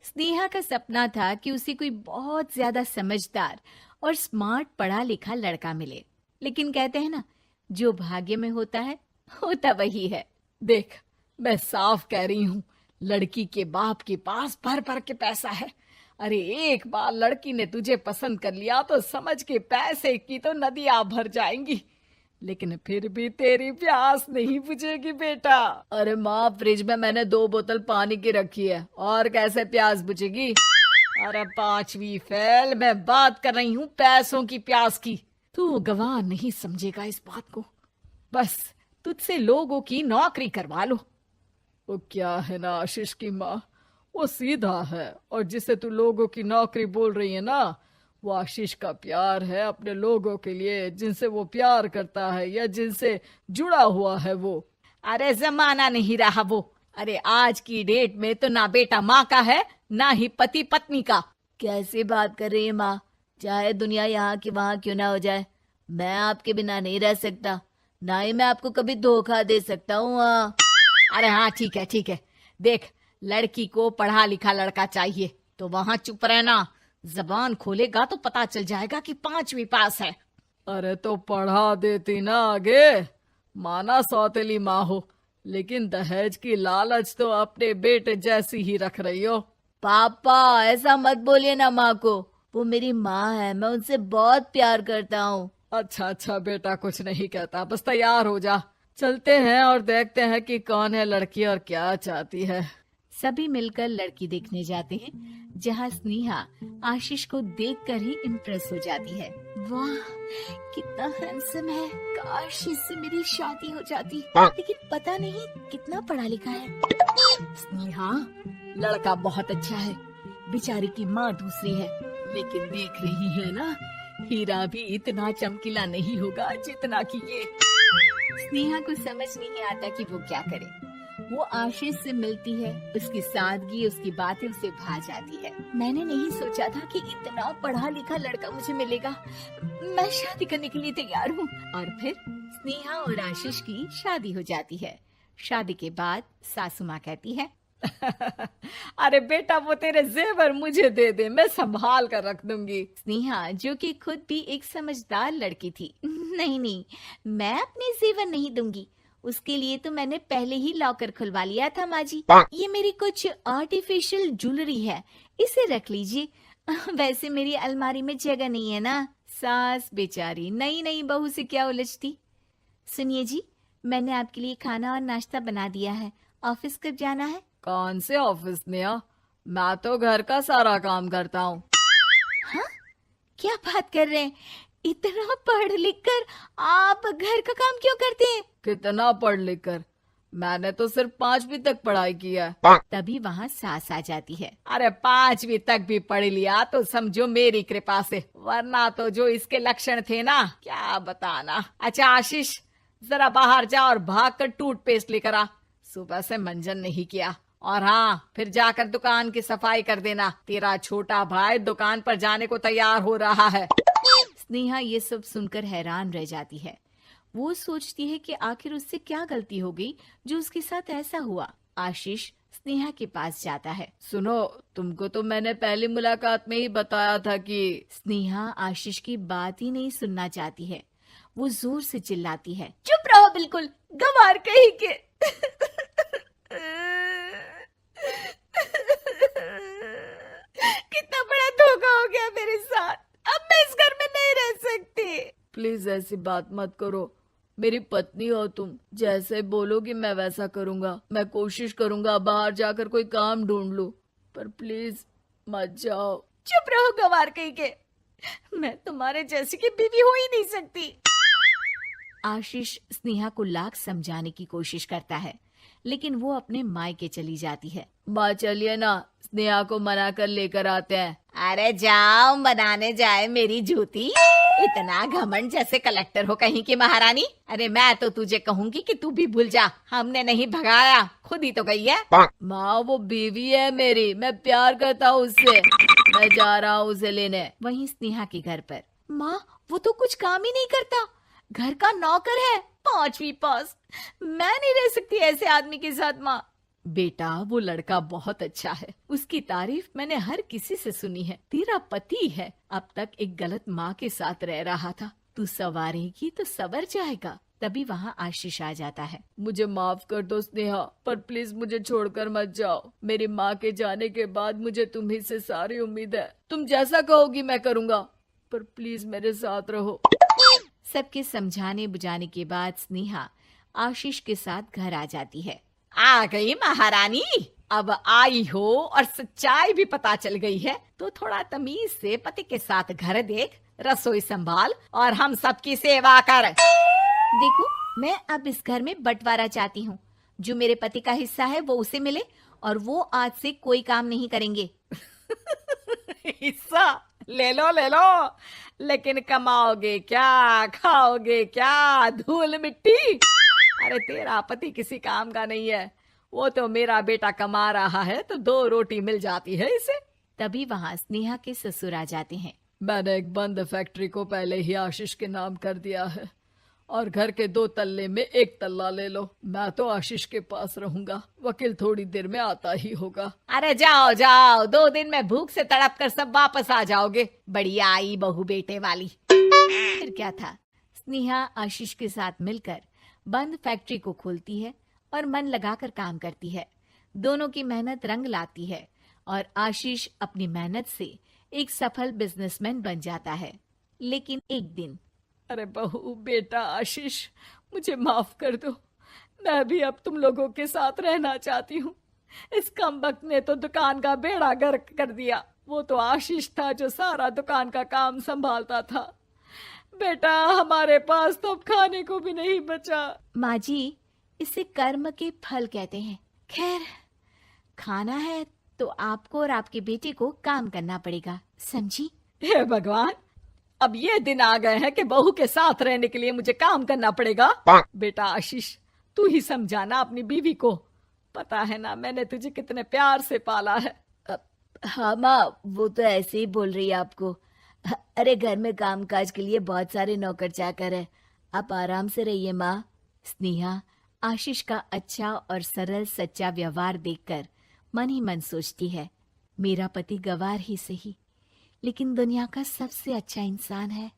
स्नेहा का सपना था कि उसे कोई बहुत ज्यादा समझदार और स्मार्ट पढ़ा लिखा लड़का मिले। लेकिन कहते हैं ना, जो भाग्य में होता है होता वही है। देख, मैं साफ कह रही हूँ, लड़की के बाप के पास भर भर के पैसा है। अरे एक बार लड़की ने तुझे पसंद कर लिया तो समझ के पैसे की तो नदियां भर जाएंगी, लेकिन फिर भी तेरी प्यास नहीं बुझेगी बेटा। अरे माँ, फ्रिज में मैंने 2 बोतल पानी की रखी है, और कैसे प्यास बुझेगी। अरे 5वीं फेल, मैं बात कर रही हूँ पैसों की प्यास की। तू गवाह नहीं समझेगा इस बात को। बस तुझसे लोगों की नौकरी करवा लो। वो क्या है ना आशीष की माँ, वो सीधा है, और जिसे तू लोगों की नौकरी बोल रही है ना, वो आशीष का प्यार है अपने लोगों के लिए, जिनसे वो प्यार करता है या जिनसे जुड़ा हुआ है वो। अरे जमाना नहीं रहा वो। अरे आज की डेट में तो ना बेटा माँ का है, ना ही पति पत्नी का। कैसी बात कर रही है माँ? चाहे दुनिया यहाँ की वहाँ क्यों ना हो जाए, मैं आपके बिना नहीं रह सकता। ना ही मैं आपको कभी धोखा दे सकता हूँ। अरे हाँ, ठीक है ठीक है। देख, लड़की को पढ़ा लिखा लड़का चाहिए तो वहां चुप रहना। जबान खोलेगा तो पता चल जाएगा कि 5वीं पास है। अरे तो पढ़ा देती ना आगे। माना सौतेली माँ हो, लेकिन दहेज की लालच तो अपने बेटे जैसी ही रख रही हो। पापा ऐसा मत बोलिए ना माँ को, वो मेरी माँ है, मैं उनसे बहुत प्यार करता हूँ। अच्छा अच्छा बेटा, कुछ नहीं कहता, बस तैयार हो जा, चलते हैं और देखते हैं कि कौन है लड़की और क्या चाहती है। सभी मिलकर लड़की देखने जाते हैं, जहाँ स्नेहा आशीष को देखकर ही इम्प्रेस हो जाती है। वाह, कितना हैंडसम है। काश इससे मेरी शादी हो जाती, लेकिन पता नहीं कितना पढ़ा लिखा है। स्नेहा, लड़का बहुत अच्छा है, बेचारी की माँ दूसरी है, लेकिन देख रही है ना, हीरा भी इतना चमकीला नहीं होगा जितना कि ये। स्नेहा को समझ नहीं आता कि वो क्या करे। वो आशीष से मिलती है, उसकी सादगी, उसकी बातें उसे भा जाती है। मैंने नहीं सोचा था कि इतना पढ़ा लिखा लड़का मुझे मिलेगा। मैं शादी करने के लिए तैयार हूँ। और फिर स्नेहा और आशीष की शादी हो जाती है। शादी के बाद सासू माँ कहती है, अरे बेटा, वो तेरे जेवर मुझे दे दे, मैं संभाल कर रख दूंगी। स्नेहा, जो कि खुद भी एक समझदार लड़की थी, नहीं नहीं, मैं अपने जेवर नहीं दूंगी। उसके लिए तो मैंने पहले ही लॉकर खुलवा लिया था माँ जी। ये मेरी कुछ आर्टिफिशियल ज्वेलरी है, इसे रख लीजिए। वैसे मेरी अलमारी में जगह नहीं है ना। सास बेचारी नई नई बहू से क्या उलझती। सुनिए जी, मैंने आपके लिए खाना और नाश्ता बना दिया है। ऑफिस कब जाना है? कौन से ऑफिस में? मैं तो घर का सारा काम करता हूँ। हाँ, क्या बात कर रहे हैं? इतना पढ़ लिख कर आप घर का काम क्यों करते हैं? कितना पढ़ लिख कर? मैंने तो सिर्फ 5वीं तक पढ़ाई की है। तभी वहाँ सास आ जाती है। अरे 5वीं तक भी पढ़ लिया तो समझो मेरी कृपा से, वरना तो जो इसके लक्षण थे ना, क्या बताना। अच्छा आशीष, जरा बाहर जा और भाग कर टूथपेस्ट लेकर आ। सुबह से मंजन नहीं किया। और हाँ, फिर जाकर दुकान की सफाई कर देना। तेरा छोटा भाई दुकान पर जाने को तैयार हो रहा है। स्नेहा ये सब सुनकर हैरान रह जाती है। वो सोचती है कि आखिर उससे क्या गलती हो गई जो उसके साथ ऐसा हुआ। आशीष स्नेहा के पास जाता है। सुनो, तुमको तो मैंने पहली मुलाकात में ही बताया था कि। स्नेहा आशीष की बात ही नहीं सुनना चाहती है। वो जोर से चिल्लाती है, चुप रहो बिल्कुल, गंवार कहीं के। कितना बड़ा धोखा हो गया मेरे साथ। अब मैं इस घर में नहीं रह सकती। प्लीज ऐसी बात मत करो, मेरी पत्नी हो तुम, जैसे बोलोगी मैं वैसा करूंगा। मैं कोशिश करूंगा बाहर जाकर कोई काम ढूंढ लूं, पर प्लीज मत जाओ। चुप रहो गंवार कहीं के, मैं तुम्हारे जैसी की बीवी हो ही नहीं सकती। आशीष स्नेहा को लाख समझाने की कोशिश करता है, लेकिन वो अपने मायके चली जाती है। माँ चलिए ना, स्नेहा को मना कर लेकर आते हैं। अरे जाओ, बनाने जाए मेरी जूती। इतना घमंड, जैसे कलेक्टर हो कहीं की महारानी। अरे मैं तो तुझे कहूंगी कि तू भी भूल जा, हमने नहीं भगाया, खुद ही तो गई है। माँ वो बीवी है मेरी, मैं प्यार करता हूँ उससे, मैं जा रहा हूँ उसे लेने। वहीं स्नेहा के घर पर, माँ वो तो कुछ काम ही नहीं करता, घर का नौकर है, 5वीं पास। मैं नहीं रह सकती ऐसे आदमी के साथ माँ। बेटा वो लड़का बहुत अच्छा है, उसकी तारीफ मैंने हर किसी से सुनी है। तेरा पति है, अब तक एक गलत माँ के साथ रह रहा था, तू संवारेगी तो संवर जाएगा। तभी वहाँ आशीष आ जाता है। मुझे माफ कर दो स्नेहा, पर प्लीज मुझे छोड़कर मत जाओ। मेरी माँ के जाने के बाद मुझे तुम्ही से सारी उम्मीद है। तुम जैसा कहोगी मैं करूँगा, पर प्लीज मेरे साथ रहो। सबके समझाने बुझाने के बाद स्नेहा आशीष के साथ घर आ जाती है। आ गई महारानी, अब आई हो और सच्चाई भी पता चल गई है, तो थोड़ा तमीज से पति के साथ घर देख, रसोई संभाल और हम सबकी सेवा कर। देखो, मैं अब इस घर में बंटवारा चाहती हूँ। जो मेरे पति का हिस्सा है वो उसे मिले और वो आज से कोई काम नहीं करेंगे। हिस्सा ले लो, लेकिन कमाओगे क्या, खाओगे क्या, धूल मिट्टी। अरे तेरा पति किसी काम का नहीं है, वो तो मेरा बेटा कमा रहा है तो 2 रोटी मिल जाती है इसे। तभी वहाँ स्नेहा के ससुर आ जाते हैं। मैंने एक बंद फैक्ट्री को पहले ही आशीष के नाम कर दिया है और घर के 2 तल्ले में 1 तल्ला ले लो। मैं तो आशीष के पास रहूंगा, वकील थोड़ी देर में आता ही होगा। अरे जाओ जाओ, 2 दिन में भूख से तड़प कर सब वापस आ जाओगे। बढ़िया आई बहू बेटे वाली। फिर क्या था, स्नेहा आशीष के साथ मिलकर बंद फैक्ट्री को खोलती है और मन लगाकर काम करती है। दोनों की मेहनत रंग लाती है और आशीष अपनी मेहनत से एक सफल बिजनेसमैन बन जाता है। लेकिन एक दिन, अरे बहू बेटा आशीष, मुझे माफ कर दो, मैं भी अब तुम लोगों के साथ रहना चाहती हूँ। इस कमबख्त ने तो दुकान का बेड़ा गर्क कर दिया। वो तो आशीष था जो सारा दुकान का काम संभालता था। बेटा हमारे पास तो अब खाने को भी नहीं बचा। माँ जी, इसे कर्म के फल कहते हैं। खैर, खाना है तो आपको और आपके बेटे को काम करना पड़ेगा, समझी? हे भगवान, अब ये दिन आ गए हैं कि बहू के साथ रहने के लिए मुझे काम करना पड़ेगा। बेटा आशीष, तू ही समझाना अपनी बीवी को। पता है ना मैंने तुझे कितने प्यार से पाला है। हाँ माँ, वो तो ऐसे ही बोल रही है आपको। अरे घर में कामकाज के लिए बहुत सारे नौकर चाकर है, आप आराम से रहिए माँ। स्नेहा आशीष का अच्छा और सरल सच्चा व्यवहार देखकर मन ही मन सोचती है, मेरा पति गवार ही सही, लेकिन दुनिया का सबसे अच्छा इंसान है।